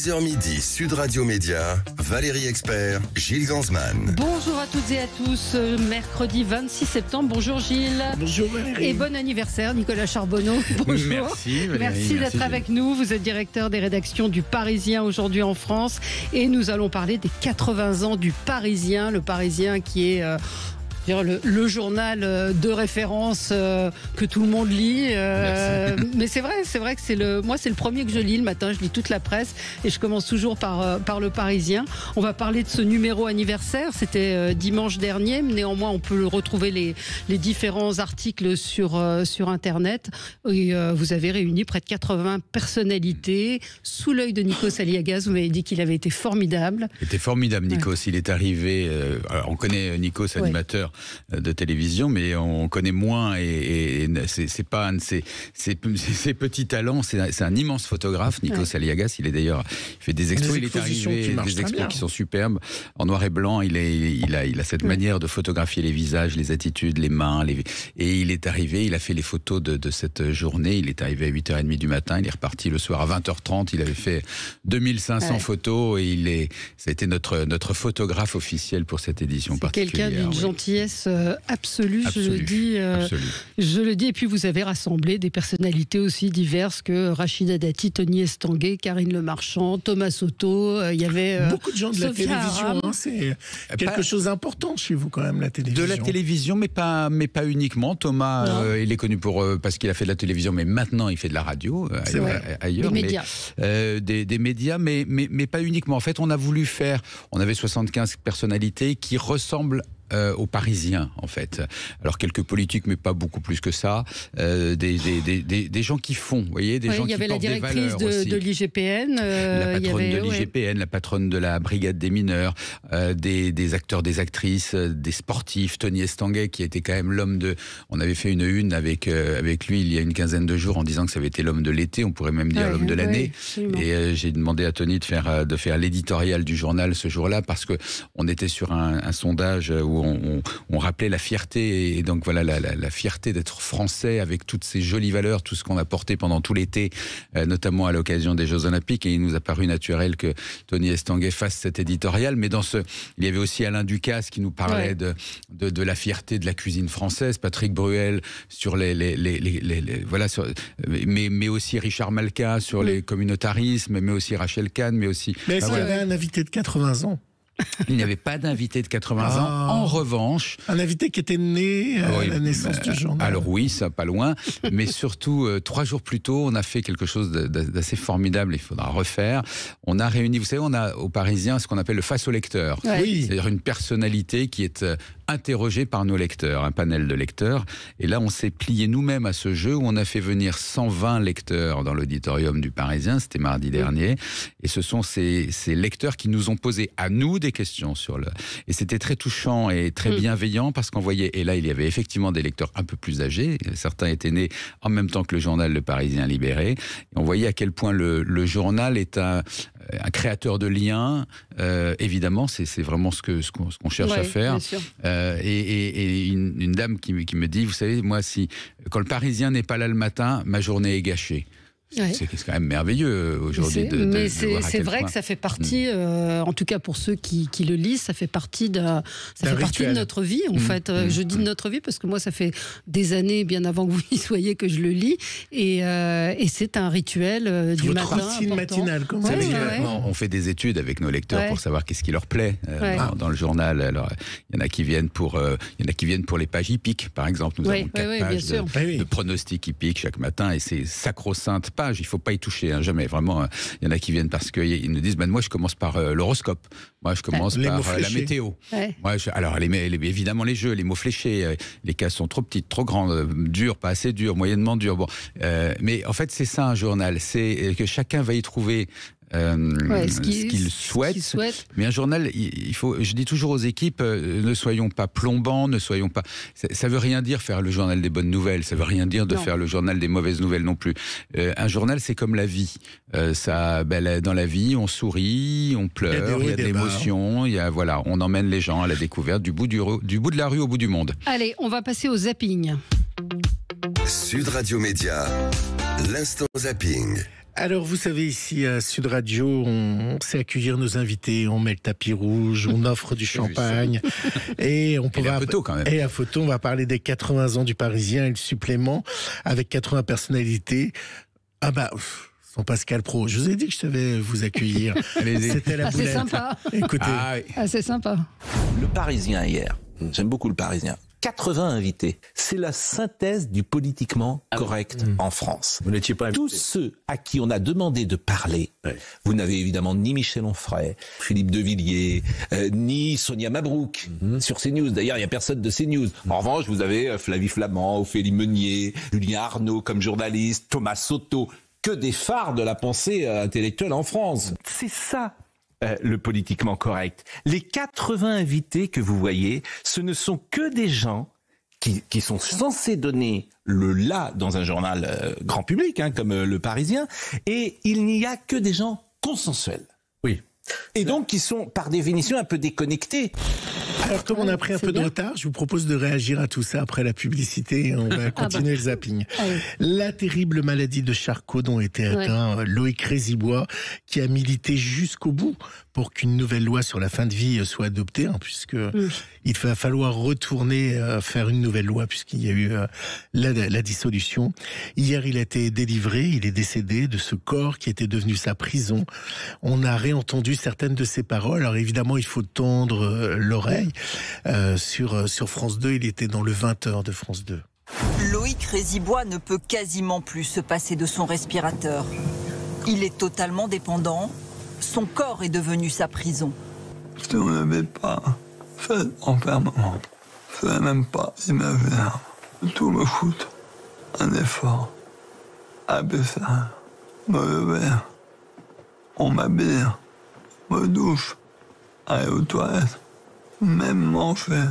10h midi, Sud Radio Média, Valérie Expert, Gilles Gansman. Bonjour à toutes et à tous, mercredi 26 septembre, bonjour Gilles. Bonjour Valérie. Et bon anniversaire Nicolas Charbonneau, bonjour. Merci Valérie. Merci d'être avec nous, vous êtes directeur des rédactions du Parisien aujourd'hui en France et nous allons parler des 80 ans du Parisien, le Parisien qui est... le journal de référence que tout le monde lit. Mais c'est vrai que moi c'est le premier que je lis le matin. Je lis toute la presse et je commence toujours par le Parisien. On va parler de ce numéro anniversaire. C'était dimanche dernier. Mais néanmoins, on peut retrouver les différents articles sur Internet. Et, vous avez réuni près de 80 personnalités sous l'œil de Nikos Aliagas. Vous m'avez dit qu'il avait été formidable. Il était formidable, Nikos. Il est arrivé. On connaît Nikos, animateur de télévision, mais on connaît moins et c'est pas un de ses petits talents. C'est un immense photographe, Nikos Aliagas. Il fait des expos. Il est arrivé des expos qui sont superbes en noir et blanc. Il a cette manière de photographier les visages, les attitudes, les mains. Et il est arrivé. Il a fait les photos de cette journée. Il est arrivé à 8h30 du matin. Il est reparti le soir à 20h30. Il avait fait 2500 photos et ça a été notre photographe officiel pour cette édition particulière. Quelqu'un d'une gentillesse absolue, je le dis. Et puis vous avez rassemblé des personnalités aussi diverses que Rachida Dati, Tony Estanguet, Karine Le Marchand, Thomas Soto. Il y avait beaucoup de gens de la télévision. C'est quelque chose d'important chez vous quand même, la télévision. De la télévision, mais pas uniquement. Thomas, il est connu parce qu'il a fait de la télévision, mais maintenant il fait de la radio ailleurs. Des médias. Des médias, mais pas uniquement. En fait, on avait 75 personnalités qui ressemblent aux Parisiens, en fait. Alors, quelques politiques, mais pas beaucoup plus que ça. Des gens qui font, vous voyez, des gens qui portent des valeurs. Il y avait la directrice de l'IGPN. La patronne de l'IGPN, la patronne de la brigade des mineurs, des acteurs, des actrices, des sportifs. Tony Estanguet, qui était quand même l'homme de... On avait fait une avec lui il y a une quinzaine de jours en disant que ça avait été l'homme de l'été, on pourrait même dire l'homme de l'année. Et j'ai demandé à Tony de faire l'éditorial du journal ce jour-là, parce qu'on était sur un sondage où on rappelait la fierté, et donc voilà la fierté d'être français avec toutes ces jolies valeurs, tout ce qu'on a porté pendant tout l'été, notamment à l'occasion des Jeux Olympiques, et il nous a paru naturel que Tony Estanguet fasse cet éditorial. Mais il y avait aussi Alain Ducasse qui nous parlait de la fierté de la cuisine française, Patrick Bruel sur mais aussi Richard Malka sur les communautarismes, mais aussi Rachel Kahn, mais aussi... Mais est-ce qu'il y avait un invité de 80 ans ? Il n'y avait pas d'invité de 80 ans. En revanche... Un invité qui était né à la naissance du journal. Alors oui, ça pas loin. Mais surtout, 3 jours plus tôt, on a fait quelque chose d'assez formidable. Il faudra refaire. On a réuni, vous savez, on a aux Parisiens ce qu'on appelle le face au lecteur. Oui. C'est-à-dire une personnalité qui est interrogée par nos lecteurs, un panel de lecteurs. Et là, on s'est plié nous-mêmes à ce jeu où on a fait venir 120 lecteurs dans l'auditorium du Parisien. C'était mardi dernier. Et ce sont ces lecteurs qui nous ont posé à nous des questions et c'était très touchant et très bienveillant, parce qu'on voyait, et là il y avait effectivement des lecteurs un peu plus âgés, certains étaient nés en même temps que le journal Le Parisien Libéré, et on voyait à quel point le journal est un créateur de liens. Évidemment, c'est vraiment ce qu'on cherche à faire. Et une dame qui me dit, vous savez, moi, quand le Parisien n'est pas là le matin, ma journée est gâchée. C'est quand même merveilleux aujourd'hui. Mais c'est vrai que ça fait partie, en tout cas pour ceux qui le lisent, ça fait partie de notre vie, en fait. Je dis de notre vie parce que moi, ça fait des années, bien avant que vous y soyez, que je le lis. Et c'est un rituel du matin. Votre routine matinale, comme ça. On fait des études avec nos lecteurs pour savoir qu'est-ce qui leur plaît dans le journal. Alors, il y en a qui viennent pour les pages hippiques, par exemple. Nous avons 4 pages de pronostics hippiques chaque matin, et c'est sacro-sainte page. Il ne faut pas y toucher, jamais. Vraiment, il y en a qui viennent parce qu'ils nous disent moi, je commence par l'horoscope. Moi, je commence par la météo. Moi, évidemment, les jeux, les mots fléchés, les cases sont trop petites, trop grandes, dures, pas assez dures, moyennement dures. Bon. Mais en fait, c'est ça un journal. C'est que chacun va y trouver ce qu'il souhaite. Mais un journal, je dis toujours aux équipes, ne soyons pas plombants, ne soyons pas... Ça veut rien dire faire le journal des bonnes nouvelles, ça veut rien dire de faire le journal des mauvaises nouvelles non plus. Un journal, c'est comme la vie. Dans la vie, on sourit, on pleure, il y a de l'émotion, on emmène les gens à la découverte du bout de la rue au bout du monde. Allez, on va passer au zapping. Sud Radio Média, l'instant zapping. Alors, vous savez, ici à Sud Radio, on sait accueillir nos invités, on met le tapis rouge, on offre du champagne. Et on peut la photo, quand même. Et la photo, on va parler des 80 ans du Parisien et le supplément, avec 80 personnalités. Ah bah... Son Pascal Praud, je vous ai dit que je savais vous accueillir. C'était la boulette. C'est sympa. Écoutez. C'est sympa. Le Parisien hier, j'aime beaucoup le Parisien. 80 invités. C'est la synthèse du politiquement correct en France. Vous n'étiez pas invité. Tous ceux à qui on a demandé de parler, vous n'avez évidemment ni Michel Onfray, Philippe de Villiers, ni Sonia Mabrouk sur CNews. D'ailleurs, il n'y a personne de CNews. En revanche, vous avez Flavie Flament, Ophélie Meunier, Julien Arnaud comme journaliste, Thomas Soto, que des phares de la pensée intellectuelle en France. C'est ça, le politiquement correct. Les 80 invités que vous voyez, ce ne sont que des gens qui sont censés donner le là dans un journal grand public, comme Le Parisien, et il n'y a que des gens consensuels. Oui. Et donc qui sont par définition un peu déconnectés. Alors, comme on a pris un peu de retard, je vous propose de réagir à tout ça après la publicité et on va continuer le zapping. La terrible maladie de Charcot dont était atteint Loïc Rézibois, qui a milité jusqu'au bout pour qu'une nouvelle loi sur la fin de vie soit adoptée, puisque il va falloir retourner faire une nouvelle loi puisqu'il y a eu la dissolution. Hier, il a été délivré, il est décédé de ce corps qui était devenu sa prison. On a réentendu certaines de ses paroles. Alors évidemment, il faut tendre l'oreille. Sur France 2, il était dans le 20h de France 2. Loïc Rézibois ne peut quasiment plus se passer de son respirateur. Il est totalement dépendant. Son corps est devenu sa prison. Si on n'avait pas fait enfermement, je ne savais même pas imaginer tout me fout un effort, abaisser, me lever, on m'habille, me douche, aller aux toilettes, même manger,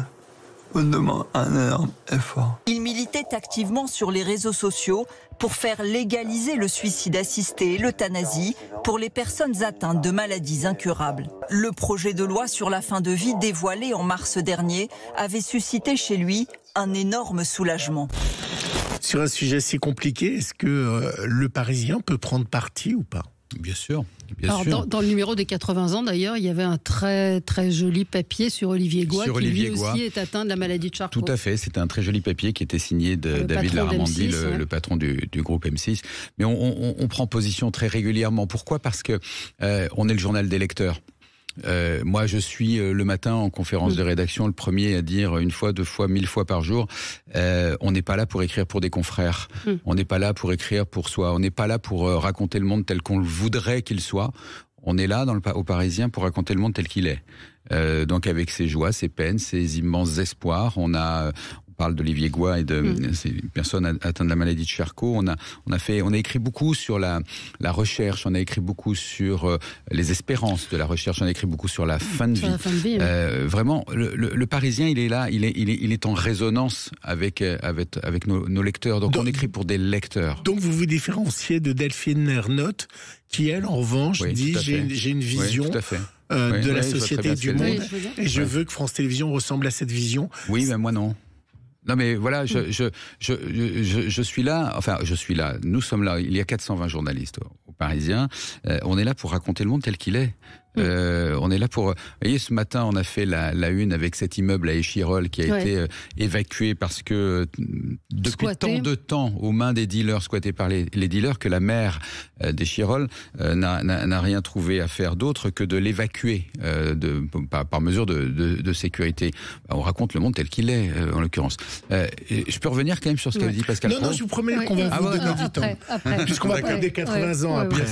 me demande un énorme effort. Il militait activement sur les réseaux sociaux pour faire légaliser le suicide assisté et l'euthanasie pour les personnes atteintes de maladies incurables. Le projet de loi sur la fin de vie dévoilé en mars dernier avait suscité chez lui un énorme soulagement. Sur un sujet si compliqué, est-ce que le Parisien peut prendre parti ou pas ? Bien sûr. Dans le numéro des 80 ans, d'ailleurs, il y avait un très très joli papier sur Olivier Goy, qui lui aussi est atteint de la maladie de Charcot. Tout à fait, c'était un très joli papier qui était signé de David Larramendy, le patron du groupe M6. Mais on prend position très régulièrement. Pourquoi ? Parce que on est le journal des lecteurs. Moi, je suis le matin en conférence de rédaction le premier à dire une fois, 2 fois, 1000 fois par jour, on n'est pas là pour écrire pour des confrères, on n'est pas là pour écrire pour soi, on n'est pas là pour raconter le monde tel qu'on le voudrait qu'il soit. On est là au Parisien pour raconter le monde tel qu'il est. Donc avec ses joies, ses peines, ses immenses espoirs. On parle d'Olivier Goy et de ces personnes atteintes de la maladie de Charcot. On a écrit beaucoup sur la recherche, on a écrit beaucoup sur les espérances de la recherche, on a écrit beaucoup sur la fin de vie. Vraiment, le Parisien, il est là, il est en résonance avec nos lecteurs. Donc on écrit pour des lecteurs. Donc vous vous différenciez de Delphine Ernotte, qui elle, en revanche, dit j'ai une vision. De la société du monde, et je veux que France Télévisions ressemble à cette vision. Oui, mais moi non. Non mais voilà, je suis là, nous sommes là, il y a 420 journalistes au Parisien, on est là pour raconter le monde tel qu'il est. On est là pour... Vous voyez, ce matin, on a fait la une avec cet immeuble à Échirolles qui a été évacué parce que depuis tant de temps, aux mains des dealers, squattés par les dealers, que la maire d'Échirolles n'a rien trouvé à faire d'autre que de l'évacuer par mesure de sécurité. On raconte le monde tel qu'il est, en l'occurrence. Je peux revenir quand même sur ce qu'avait dit Pascal Praud. Non, je vous promets qu'on va vous donner du temps. Puisqu'on va parler des 80 ans après.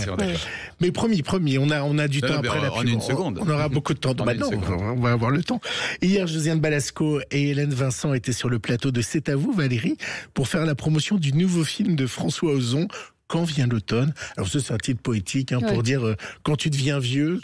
Mais promis, on a du temps après la... En une seconde. On aura beaucoup de temps. Maintenant, on va avoir le temps. Hier, Josiane Balasco et Hélène Vincent étaient sur le plateau de C'est à vous, Valérie, pour faire la promotion du nouveau film de François Ozon, Quand vient l'automne. Alors ça, c'est un titre poétique pour dire quand tu deviens vieux,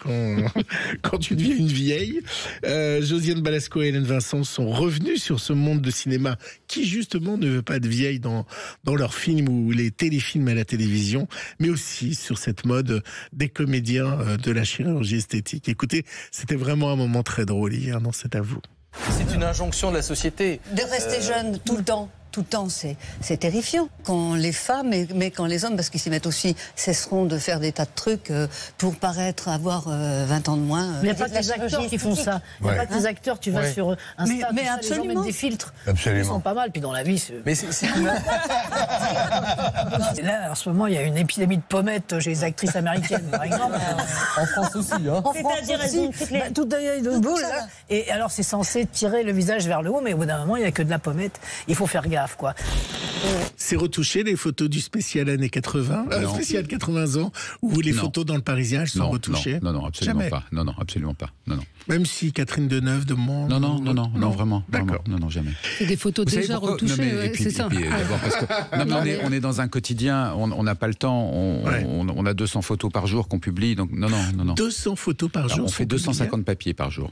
quand tu deviens une vieille. Josiane Balasco et Hélène Vincent sont revenus sur ce monde de cinéma qui justement ne veut pas de vieilles dans leurs films ou les téléfilms à la télévision, mais aussi sur cette mode des comédiens de la chirurgie esthétique. Écoutez, c'était vraiment un moment très drôle hier, non, C'est à vous. C'est une injonction de la société. De rester jeune tout le temps. tout le temps, c'est terrifiant. Quand les femmes, mais quand les hommes, parce qu'ils s'y mettent aussi, cesseront de faire des tas de trucs pour paraître avoir 20 ans de moins. Mais il n'y a pas que les acteurs qui font ça. Il n'y a pas que les acteurs, tu vas sur Insta, mais absolument. Les gens mettent des filtres. Absolument. Ils sont pas mal, puis dans la vie... Mais c'est... Là, en ce moment, il y a une épidémie de pommettes chez les actrices américaines, par exemple. En France aussi, hein. En France aussi. Tout de boule, là. Et alors, c'est censé tirer le visage vers le haut, mais au bout d'un moment, il n'y a que de la pommette. Il faut faire gaffe, quoi. C'est retouché, les photos du spécial années 80, spécial 80 ans, ou les photos dans le Parisien, elles sont retouchées? Non, absolument pas. Non, absolument pas. Non. Même si Catherine Deneuve demande... Non, vraiment. D'accord. Non, jamais. C'est des photos déjà retouchées, c'est ça. D'abord parce que on est dans un quotidien, on n'a pas le temps, on a 200 photos par jour qu'on publie, donc non. 200 photos par jour. On fait 250 papiers par jour.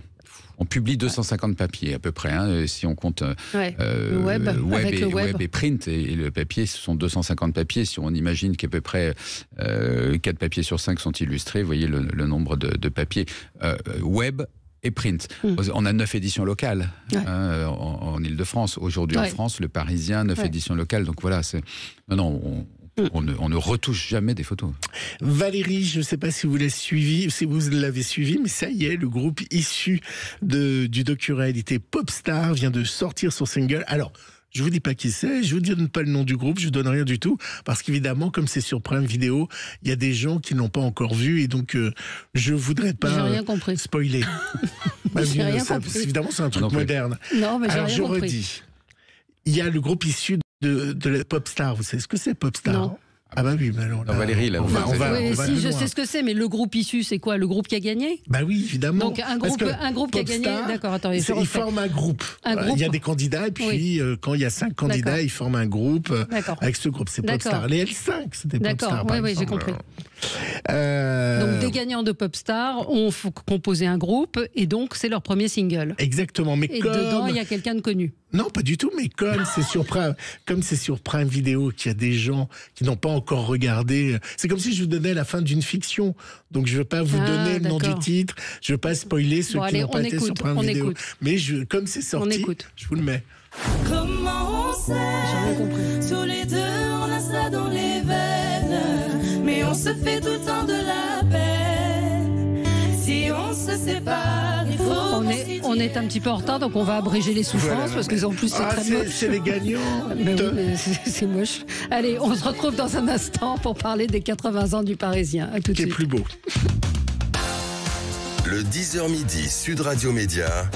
On publie 250 papiers à peu près, si on compte le web et print. Et le papier, ce sont 250 papiers. Si on imagine qu'à peu près 4 papiers sur 5 sont illustrés, vous voyez le nombre de papiers web et print. On a 9 éditions locales en Ile-de-France. Aujourd'hui en France, le Parisien, 9 éditions locales. Donc voilà, on ne retouche jamais des photos. Valérie, je ne sais pas si vous l'avez suivi, mais ça y est, le groupe issu du docu-réalité Popstar vient de sortir son single. Alors, je vous dis pas qui c'est, je vous donne pas le nom du groupe, je vous donne rien du tout, parce qu'évidemment, comme c'est sur Prime Video, il y a des gens qui l'ont pas encore vu, et donc je voudrais pas spoiler. J'ai rien compris. Évidemment, c'est un truc moderne. Non, mais j'ai rien compris. Alors je redis, il y a le groupe issu de la Popstar. Vous savez ce que c'est, Popstar? Non. Ah bah oui, mais alors, Valérie, là, je sais ce que c'est, mais le groupe issu, c'est quoi? Le groupe qui a gagné? Bah oui, évidemment. Donc un groupe qui a gagné. D'accord, attendez. Ils forment un groupe. Il y a des candidats, et puis quand il y a 5 candidats, ils forment un groupe avec ce groupe. C'est Popstar. Les L5, c'était Popstar. D'accord, oui, j'ai compris. Donc des gagnants de Popstar ont composé un groupe, et donc c'est leur premier single. Exactement. Mais dedans, il y a quelqu'un de connu. Non, pas du tout, mais comme c'est sur Prime Video qu'il y a des gens qui n'ont pas encore regardé, c'est comme si je vous donnais la fin d'une fiction. Donc je ne veux pas vous donner le nom du titre, je ne veux pas spoiler ceux qui n'ont pas été sur Prime Video. Mais comme c'est sorti, je vous le mets. Comment on sait, tous les deux on a ça dans les veines, mais on se fait tout le temps de la peine. Si on se sépare, il faut... On est un petit peu en retard, donc on va abréger les souffrances, parce que en plus c'est très moche. C'est les gagnants. C'est moche. Allez, on se retrouve dans un instant pour parler des 80 ans du Parisien. À tout de suite. Qui est plus beau. Le 10h midi, Sud Radio Média.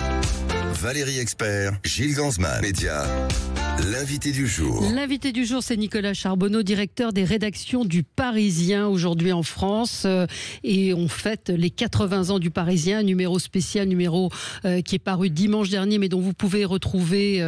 Valérie Expert, Gilles Gansman, Média. L'invité du jour. L'invité du jour, c'est Nicolas Charbonneau, directeur des rédactions du Parisien aujourd'hui en France. Et on fête les 80 ans du Parisien, numéro spécial, qui est paru dimanche dernier, mais dont vous pouvez retrouver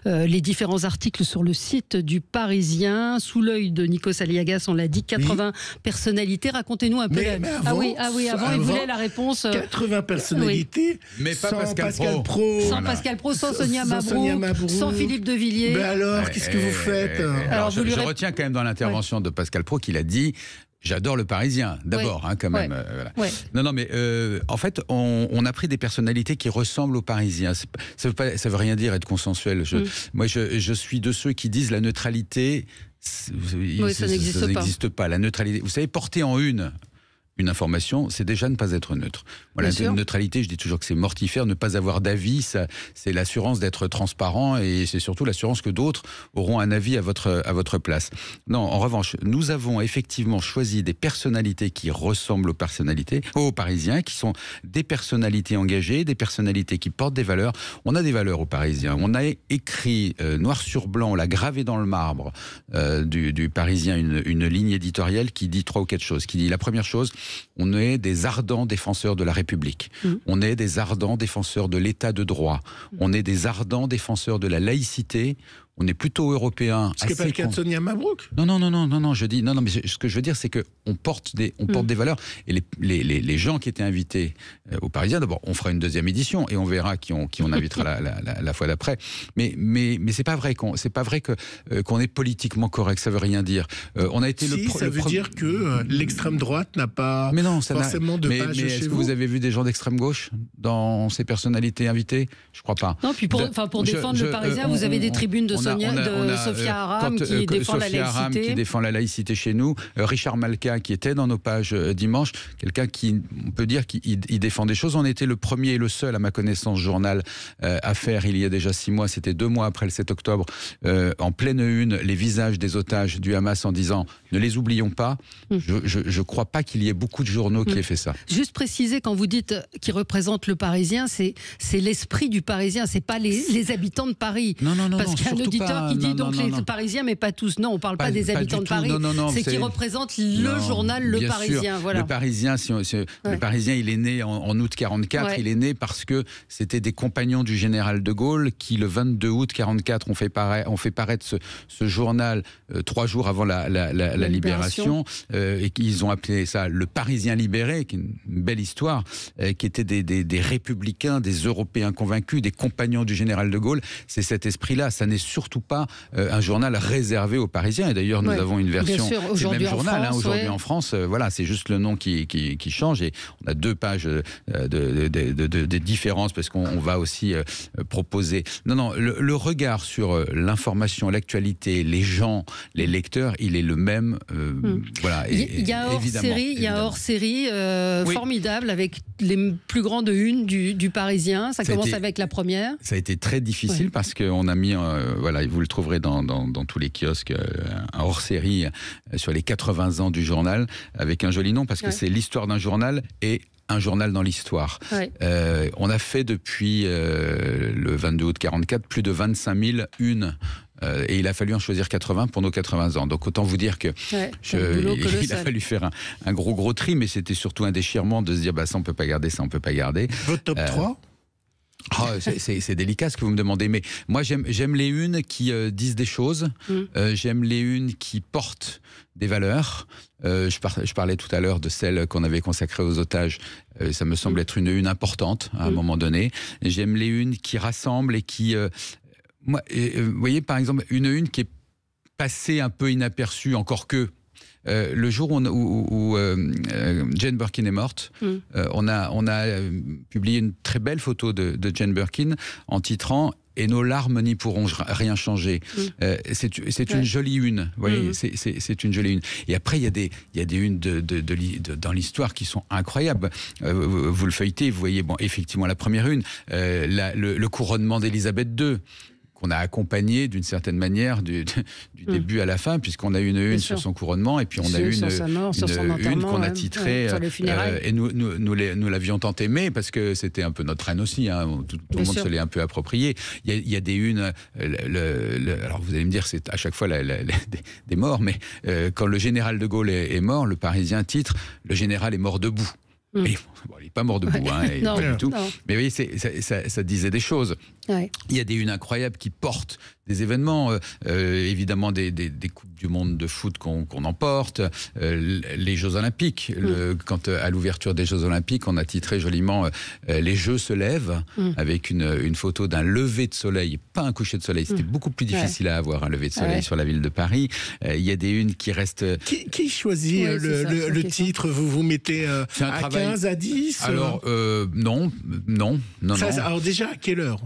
les différents articles sur le site du Parisien. Sous l'œil de Nikos Aliagas, on l'a dit, 80 personnalités. Racontez-nous un peu. Avant, il voulait la réponse. 80 personnalités, mais pas sans Pascal Pro. Sans Pascal Pro, sans Sonia Mabrouk, sans Philippe de Villiers. Mais alors, qu'est-ce que vous faites? Alors, je retiens quand même dans l'intervention de Pascal Pro qu'il a dit « J'adore le Parisien », d'abord, quand même. Voilà. Non, mais en fait, on a pris des personnalités qui ressemblent aux Parisiens. Ça veut rien dire être consensuel. Moi, je suis de ceux qui disent la neutralité, ça n'existe pas. La neutralité, vous savez, porter en une information, c'est déjà ne pas être neutre. Voilà, la neutralité, je dis toujours que c'est mortifère, ne pas avoir d'avis, c'est l'assurance d'être transparent, et c'est surtout l'assurance que d'autres auront un avis à votre place. Non, en revanche, nous avons effectivement choisi des personnalités qui ressemblent aux Parisiens, qui sont des personnalités engagées, des personnalités qui portent des valeurs. On a des valeurs aux Parisiens. On a écrit noir sur blanc, on l'a gravé dans le marbre du Parisien une ligne éditoriale qui dit 3 ou 4 choses. Qui dit la première chose, on est des ardents défenseurs de la République. On est des ardents défenseurs de l'état de droit. On est des ardents défenseurs de la laïcité. On est plutôt européen. Ce qui n'est pas le cas de Sonia Mabrouk. Non, mais ce que je veux dire, c'est qu'on porte des valeurs. Et les gens qui étaient invités au Parisien, d'abord, on fera une deuxième édition et on verra qui on invitera la fois d'après. Mais c'est pas vrai qu'on est politiquement correct. Ça veut rien dire. On a été ça veut dire que l'extrême droite n'a pas forcément de page chez vous. Mais est-ce que vous avez vu des gens d'extrême gauche dans ces personnalités invitées? Je crois pas. Non, puis pour défendre le Parisien, vous avez des tribunes de Sophia Aram qui défend la laïcité. Qui défend la laïcité chez nous. Richard Malka qui était dans nos pages dimanche, quelqu'un qui, on peut dire, qu'il défend des choses. On était le premier et le seul, à ma connaissance, journal à faire il y a déjà 6 mois, c'était 2 mois après le 7 octobre, en pleine une, les visages des otages du Hamas en disant ne les oublions pas. Je ne crois pas qu'il y ait beaucoup de journaux qui aient fait ça. Juste préciser, quand vous dites qui représente le Parisien, c'est l'esprit du Parisien, c'est pas les habitants de Paris. Non, parce qu'il y a un auditeur qui dit les Parisiens, mais pas tous. Non, on ne parle pas des habitants de Paris. C'est qui représente le journal Le Parisien. Voilà. Le Parisien, le Parisien, il est né en août 44. Ouais. Il est né parce que c'était des compagnons du général de Gaulle qui, le 22 août 44, ont fait paraître ce journal 3 jours avant la libération. Et qu'ils ont appelé ça le Parisien libéré, qui est une belle histoire, qui était des républicains, des Européens convaincus, des compagnons du général de Gaulle. C'est cet esprit-là. Ça n'est surtout pas un journal réservé aux Parisiens. Et d'ailleurs, nous avons une version, c'est le même journal aujourd'hui en France. Voilà, c'est juste le nom qui change. Et on a 2 pages de différence parce qu'on va aussi proposer. Non, le regard sur l'information, l'actualité, les gens, les lecteurs, il est le même. Voilà. Il y a hors-série formidable avec les plus grandes unes du Parisien. Ça commence avec la première. Ça a été très difficile parce qu'on a mis, voilà, vous le trouverez dans tous les kiosques, un hors-série sur les 80 ans du journal avec un joli nom parce que c'est l'histoire d'un journal et un journal dans l'histoire. On a fait depuis le 22 août 44 plus de 25 000 unes. Et il a fallu en choisir 80 pour nos 80 ans. Donc autant vous dire que il a fallu faire un gros tri, mais c'était surtout un déchirement de se dire ça on peut pas garder, ça on peut pas garder. Votre top 3 c'est délicat ce que vous me demandez, mais moi j'aime les unes qui disent des choses, j'aime les unes qui portent des valeurs. Je parlais tout à l'heure de celle qu'on avait consacrée aux otages, ça me semble être une une importante à un moment donné. J'aime les unes qui rassemblent et qui... vous voyez par exemple une qui est passée un peu inaperçue, encore que le jour où Jane Birkin est morte, on a publié une très belle photo de Jane Birkin en titrant « Et nos larmes n'y pourront rien changer ». C'est une jolie une, vous voyez, c'est une jolie une. Et après, il y a des unes dans l'histoire qui sont incroyables. Vous le feuilletez, vous voyez, effectivement, la première une, le couronnement d'Élisabeth II, qu'on a accompagné d'une certaine manière du début à la fin, puisqu'on a eu une sur son couronnement et puis on a eu une qu'on a titrée et nous l'avions tant aimée parce que c'était un peu notre reine aussi, tout le monde se l'est un peu approprié. Il y a des unes, alors vous allez me dire c'est à chaque fois des morts, mais quand le général de Gaulle est mort, le Parisien titre « Le général est mort debout ». Et, il n'est pas mort debout, non, pas du tout. Non. Mais vous voyez, ça disait des choses. Il y a des unes incroyables qui portent des événements, évidemment des Coupes du Monde de foot qu'on emporte, les Jeux Olympiques. Quand à l'ouverture des Jeux Olympiques, on a titré joliment les Jeux se lèvent, avec une photo d'un lever de soleil, pas un coucher de soleil. C'était beaucoup plus difficile à avoir un lever de soleil sur la ville de Paris. Il y a des unes qui restent... Qui choisit le titre? Vous mettez à 15, à 10? Alors, non. Alors déjà, à quelle heure?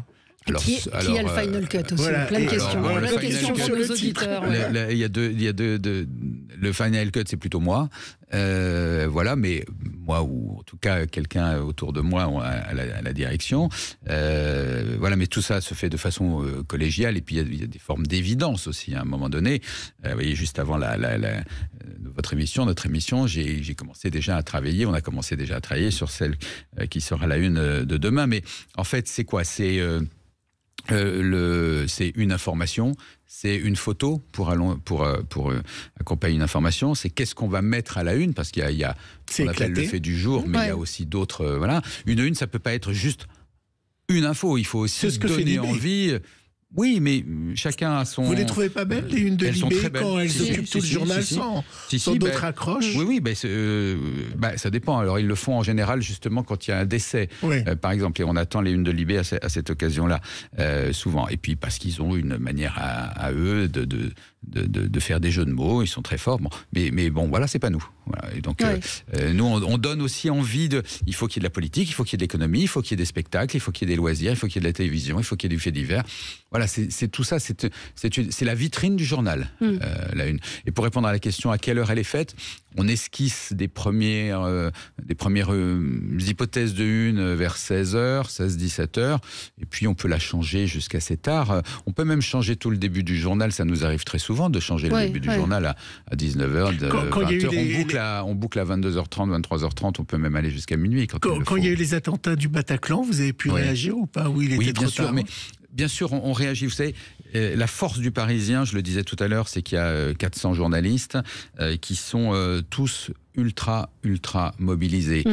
Qui a le Final Cut aussi? Plein de questions. Plein de questions pour nos auditeurs. Il y a le Final Cut, c'est plutôt moi. Voilà, mais moi, ou en tout cas quelqu'un autour de moi à la direction. Voilà, mais tout ça se fait de façon collégiale. Et puis il y a des formes d'évidence aussi à un moment donné. Vous voyez, juste avant notre émission, j'ai commencé déjà à travailler. On a commencé déjà à travailler sur celle qui sera la une de demain. Mais en fait, c'est quoi? C'est une information, c'est une photo pour accompagner une information, c'est qu'est-ce qu'on va mettre à la une, parce qu'il y a ce qu'on appelle le fait du jour, mais il y a aussi d'autres... voilà. Une, ça peut pas être juste une info, il faut aussi donner envie... Oui, mais chacun a son... Vous les trouvez pas belles, les unes de Libé, quand elles occupent tout le journal sans d'autres accroches? Oui, ça dépend. Alors, ils le font en général, justement, quand il y a un décès, par exemple. Et on attend les unes de Libé à cette occasion-là, souvent. Et puis, parce qu'ils ont une manière à eux de faire des jeux de mots, ils sont très forts. Bon. Mais bon, voilà, c'est pas nous. Voilà. Et donc, nous, on donne aussi envie de... Il faut qu'il y ait de la politique, il faut qu'il y ait de l'économie, il faut qu'il y ait des spectacles, il faut qu'il y ait des loisirs, il faut qu'il y ait de la télévision, il faut qu'il y ait du fait divers. Voilà, c'est tout ça, c'est la vitrine du journal, la une. Et pour répondre à la question à quelle heure elle est faite, on esquisse des premières hypothèses de une vers 16h, 16-17h, et puis on peut la changer jusqu'à assez tard. On peut même changer tout le début du journal, ça nous arrive très souvent de changer le début du journal à 19h, 20h. On boucle à 22h30, 23h30, on peut même aller jusqu'à minuit. Quand il y a eu les attentats du Bataclan, vous avez pu réagir ou pas? Oui, bien sûr, mais bien sûr, on réagit. Vous savez, la force du Parisien, je le disais tout à l'heure, c'est qu'il y a 400 journalistes qui sont tous ultra mobilisés,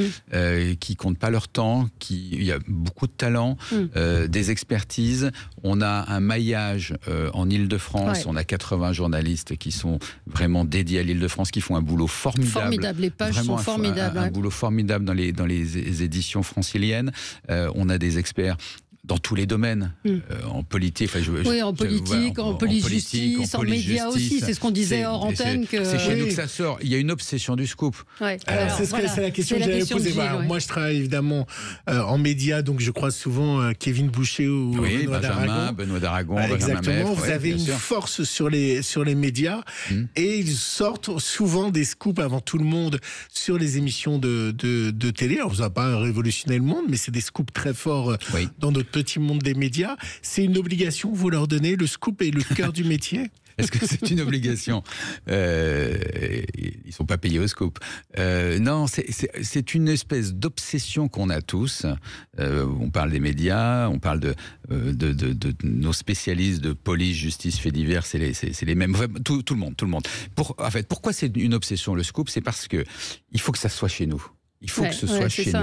qui comptent pas leur temps, il y a beaucoup de talent, des expertises. On a un maillage en Île-de-France, on a 80 journalistes qui sont vraiment dédiés à l'Île-de-France, qui font un boulot formidable. Les pages sont formidables. Un boulot formidable dans les éditions franciliennes. On a des experts dans tous les domaines, en politique, en police justice, en médias aussi, c'est ce qu'on disait hors antenne. C'est chez nous que ça sort. Il y a une obsession du scoop. C'est la question que j'avais posée. Moi, je travaille évidemment en médias, donc je croise souvent Kevin Boucher ou Benoît Daragon. Exactement. Vous avez une force sur les médias et ils sortent souvent des scoops avant tout le monde sur les émissions de télé. Alors, vous n'avez pas révolutionné le monde, mais c'est des scoops très forts dans notre petit monde des médias. C'est une obligation que vous leur donnez, le scoop est le cœur du métier? Est-ce que c'est une obligation? Ils sont pas payés au scoop. Non, c'est une espèce d'obsession qu'on a tous. On parle des médias, on parle de nos spécialistes de police, justice, faits divers, c'est les mêmes. Tout le monde. Pourquoi c'est une obsession le scoop? C'est parce que il faut que ça soit chez nous. Il faut que ce soit chez nous.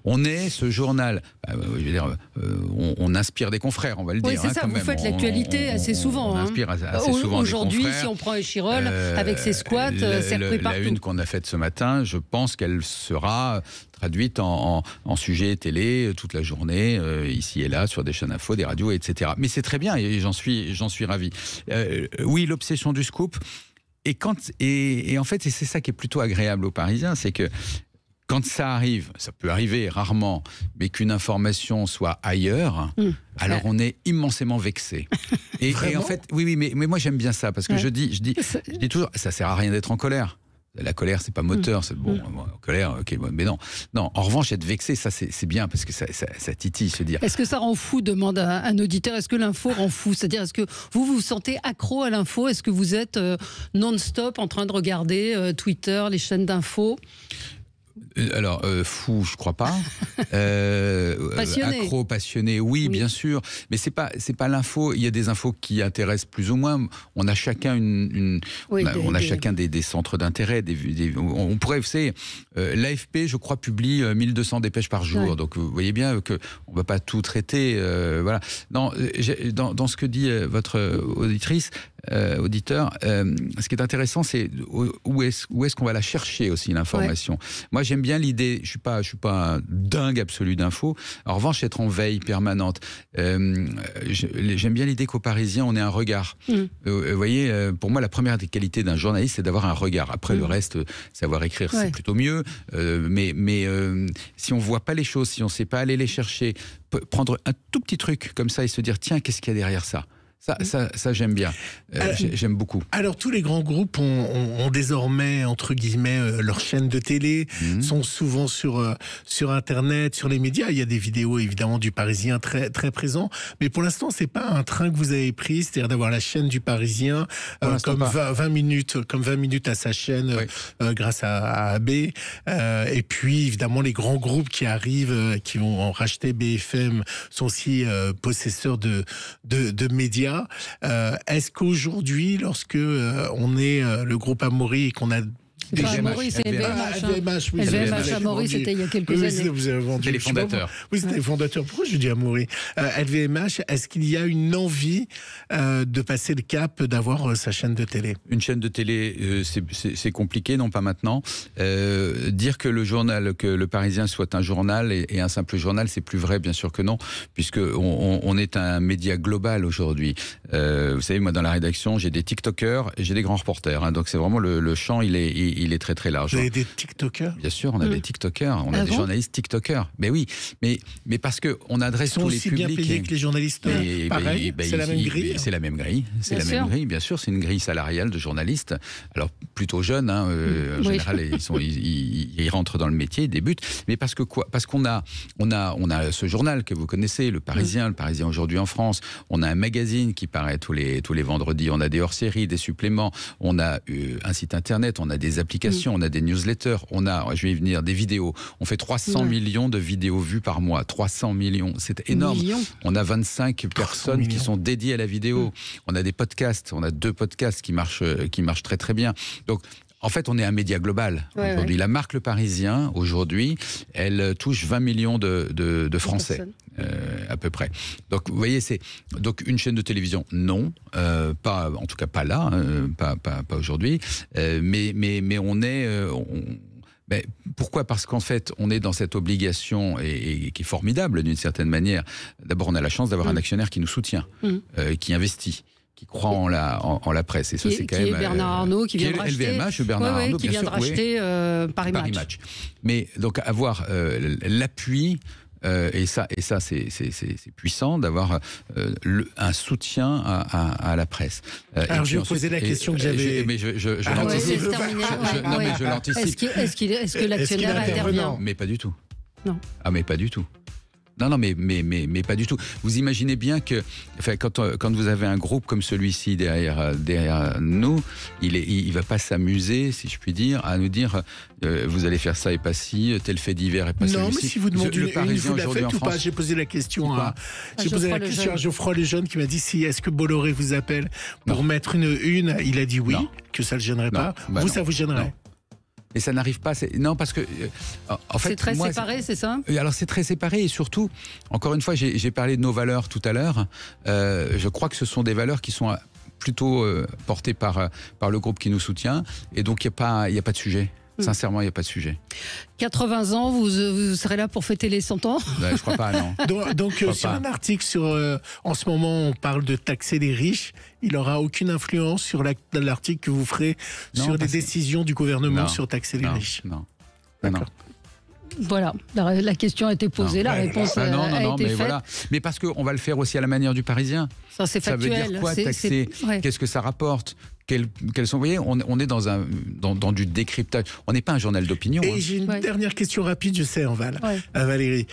On est ce journal, on inspire des confrères, on va le dire. C'est ça, vous faites l'actualité assez souvent. On inspire assez souvent aujourd'hui, si on prend Échirol, avec ses squats, c'est repris partout. La une qu'on a faite ce matin, je pense qu'elle sera traduite en sujet télé toute la journée, ici et là, sur des chaînes info, des radios, etc. Mais c'est très bien, et j'en suis ravi. Oui, l'obsession du scoop. Et en fait, c'est ça qui est plutôt agréable aux Parisiens, c'est que quand ça arrive, ça peut arriver rarement, mais qu'une information soit ailleurs, alors on est immensément vexé. Et en fait, oui, mais moi j'aime bien ça, parce que je dis toujours, ça sert à rien d'être en colère. La colère, c'est pas moteur, c'est bon, colère, ok, mais non. En revanche, être vexé, ça c'est bien, parce que ça titille, se dire. Est-ce que ça rend fou, demande un auditeur, est-ce que l'info rend fou? C'est-à-dire, est-ce que vous vous sentez accro à l'info? Est-ce que vous êtes non-stop en train de regarder Twitter, les chaînes d'info? Alors, fou, je crois pas. Passionné. Accro, passionné, oui, bien sûr. Mais c'est pas l'info. Il y a des infos qui intéressent plus ou moins. On a chacun chacun des centres d'intérêt. On pourrait, vous savez, l'AFP, je crois, publie 1200 dépêches par jour. Donc, vous voyez bien que on va pas tout traiter. Voilà. Non, dans ce que dit votre auditeur, ce qui est intéressant, c'est où est-ce qu'on va la chercher aussi, l'information. Moi, j'aime bien l'idée, je suis pas un dingue absolu d'infos. En revanche, être en veille permanente. J'aime bien l'idée qu'aux Parisiens, on ait un regard. Vous voyez, pour moi, la première des qualités d'un journaliste, c'est d'avoir un regard. Après, le reste, savoir écrire, c'est plutôt mieux. Mais si on voit pas les choses, si on sait pas aller les chercher, prendre un tout petit truc comme ça et se dire, tiens, qu'est-ce qu'il y a derrière ça? Ça j'aime bien. J'aime beaucoup. Alors, tous les grands groupes ont désormais, entre guillemets, leur chaîne de télé, sont souvent sur Internet, sur les médias. Il y a des vidéos, évidemment, du Parisien très, très présents. Mais pour l'instant, c'est pas un train que vous avez pris, c'est-à-dire d'avoir la chaîne du Parisien comme 20 minutes à sa chaîne grâce à AB. Et puis, évidemment, les grands groupes qui arrivent, qui vont racheter BFM, sont aussi possesseurs de médias. Est-ce qu'aujourd'hui, lorsque on est le groupe Amaury et qu'on a Amaury, c'est LVMH. LVMH, Amaury, c'était il y a quelques années. Vous avez vendu. C'était les fondateurs. Oui, c'était les fondateurs. Pourquoi je dis Amaury? LVMH, est-ce qu'il y a une envie de passer le cap d'avoir sa chaîne de télé? Une chaîne de télé, c'est compliqué, non pas maintenant. Dire que le Parisien soit un journal et un simple journal, c'est plus vrai, bien sûr que non, puisque on est un média global aujourd'hui. Vous savez, moi, dans la rédaction, j'ai des TikTokers et j'ai des grands reporters. Donc, c'est vraiment le champ, il il est très très large. Vous avez des TikTokers? Bien sûr, on a des TikTokers, on a des journalistes TikTokers. Mais oui, mais parce que on adresse tous les publics. Ils sont aussi bien payés que les journalistes. Pareil, c'est la même grille. C'est la même grille. C'est la même grille, bien sûr. C'est une grille salariale de journalistes. Alors plutôt jeunes, hein, en général, ils rentrent dans le métier, ils débutent. Mais parce que quoi? Parce qu'on a ce journal que vous connaissez, Le Parisien, Le Parisien aujourd'hui en France. On a un magazine qui paraît tous les vendredis. On a des hors-séries, des suppléments. On a un site internet. On a des applications. On a des newsletters. On a, je vais y venir, des vidéos. On fait 300 millions de vidéos vues par mois. 300 millions, c'est énorme. On a 25 personnes qui sont dédiées à la vidéo. On a des podcasts. On a 2 podcasts qui marchent très très bien. Donc en fait, on est un média global aujourd'hui. La marque Le Parisien, aujourd'hui, elle touche 20 millions de Français, à peu près. Donc, vous voyez, c'est donc une chaîne de télévision, non, pas, en tout cas pas là, pas aujourd'hui, mais on est. Pourquoi? Parce qu'en fait, on est dans cette obligation et qui est formidable d'une certaine manière. D'abord, on a la chance d'avoir un actionnaire qui nous soutient, qui investit, qui croit en la presse. Et ça, c'est quand même. Bernard Arnault qui vient de racheter. LVMH, Bernard Arnault, qui vient de racheter Paris Match. Mais donc avoir l'appui. Et ça c'est puissant d'avoir un soutien à la presse. Alors je vais vous poser la question que j'avais. Mais je l'anticipe. Mais je l'anticipe. Est-ce que l'actionnaire intervient? Mais pas du tout. Non. Ah mais pas du tout. Non, mais pas du tout. Vous imaginez bien que, enfin, quand vous avez un groupe comme celui-ci derrière nous, il va pas s'amuser, si je puis dire, à nous dire vous allez faire ça et pas ci, tel fait divers et pas celui-ci. Non, mais si vous demandez vous la faites ou pas? J'ai posé la question à Geoffroy Lejeune qui m'a dit est-ce que Bolloré vous appelle pour mettre une il a dit oui, que ça le gênerait pas. Vous, ça vous gênerait? Et ça n'arrive pas. Non, parce que en fait, c'est très séparé, c'est ça? Alors c'est très séparé et surtout, encore une fois, j'ai parlé de nos valeurs tout à l'heure. Je crois que ce sont des valeurs qui sont plutôt portées par le groupe qui nous soutient, et donc il y a pas de sujet. Sincèrement, il n'y a pas de sujet. 80 ans, vous serez là pour fêter les 100 ans? Je crois pas, non. Donc sur un article en ce moment, on parle de taxer les riches. Il n'aura aucune influence sur l'article que vous ferez sur les décisions du gouvernement sur taxer les riches. Non. Voilà, la question a été posée, la réponse a été faite. Voilà. Mais parce qu'on va le faire aussi à la manière du Parisien. Ça, c'est factuel. Ça veut dire quoi, taxer? Qu'est-ce que ça rapporte? Quels sont, vous voyez, on est dans du décryptage. On n'est pas un journal d'opinion. Et j'ai une dernière question rapide, je sais, Valérie.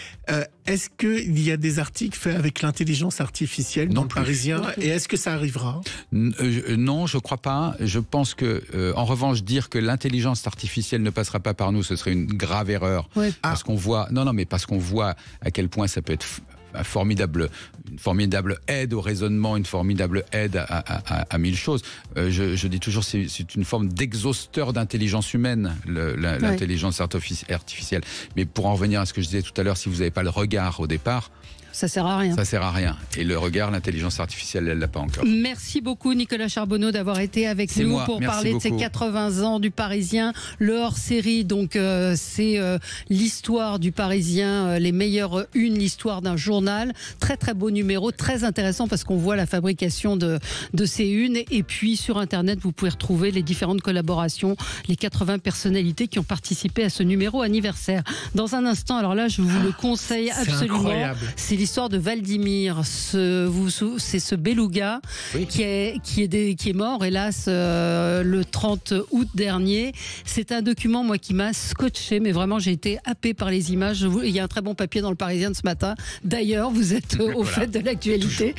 Est-ce qu'il y a des articles faits avec l'intelligence artificielle dans le Parisien? Et est-ce que ça arrivera? Non, je ne crois pas. Je pense que, en revanche, dire que l'intelligence artificielle ne passera pas par nous, ce serait une grave erreur. Parce qu'on voit, parce qu'on voit à quel point ça peut être une formidable aide au raisonnement, une formidable aide à mille choses. Je dis toujours, c'est une forme d'exhausteur d'intelligence humaine, l'intelligence artificielle. Mais pour en revenir à ce que je disais tout à l'heure, si vous n'avez pas le regard au départ, ça sert à rien. Ça sert à rien. Et le regard, l'intelligence artificielle, elle l'a pas encore. Merci beaucoup Nicolas Charbonneau d'avoir été avec nous pour parler de ces 80 ans du Parisien. Le hors-série, donc c'est l'histoire du Parisien, les meilleures unes, l'histoire d'un journal. Très très beau numéro, très intéressant parce qu'on voit la fabrication de ces unes. Et puis sur Internet, vous pouvez retrouver les différentes collaborations, les 80 personnalités qui ont participé à ce numéro anniversaire. Dans un instant, alors là, je vous le conseille absolument. C'est l'histoire de Valdimir, c'est ce beluga qui est mort, hélas, le 30 août dernier. C'est un document, moi, qui m'a scotché, mais vraiment, j'ai été happée par les images. Il y a un très bon papier dans le Parisien de ce matin. D'ailleurs, vous êtes au fait de l'actualité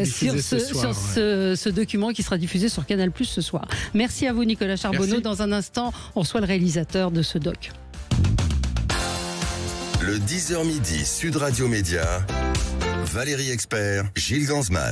sur ce document qui sera diffusé sur Canal+ ce soir. Merci à vous, Nicolas Charbonneau. Merci. Dans un instant, on reçoit le réalisateur de ce doc. Le 10h midi, Sud Radio Média, Valérie Expert, Gilles Gansman.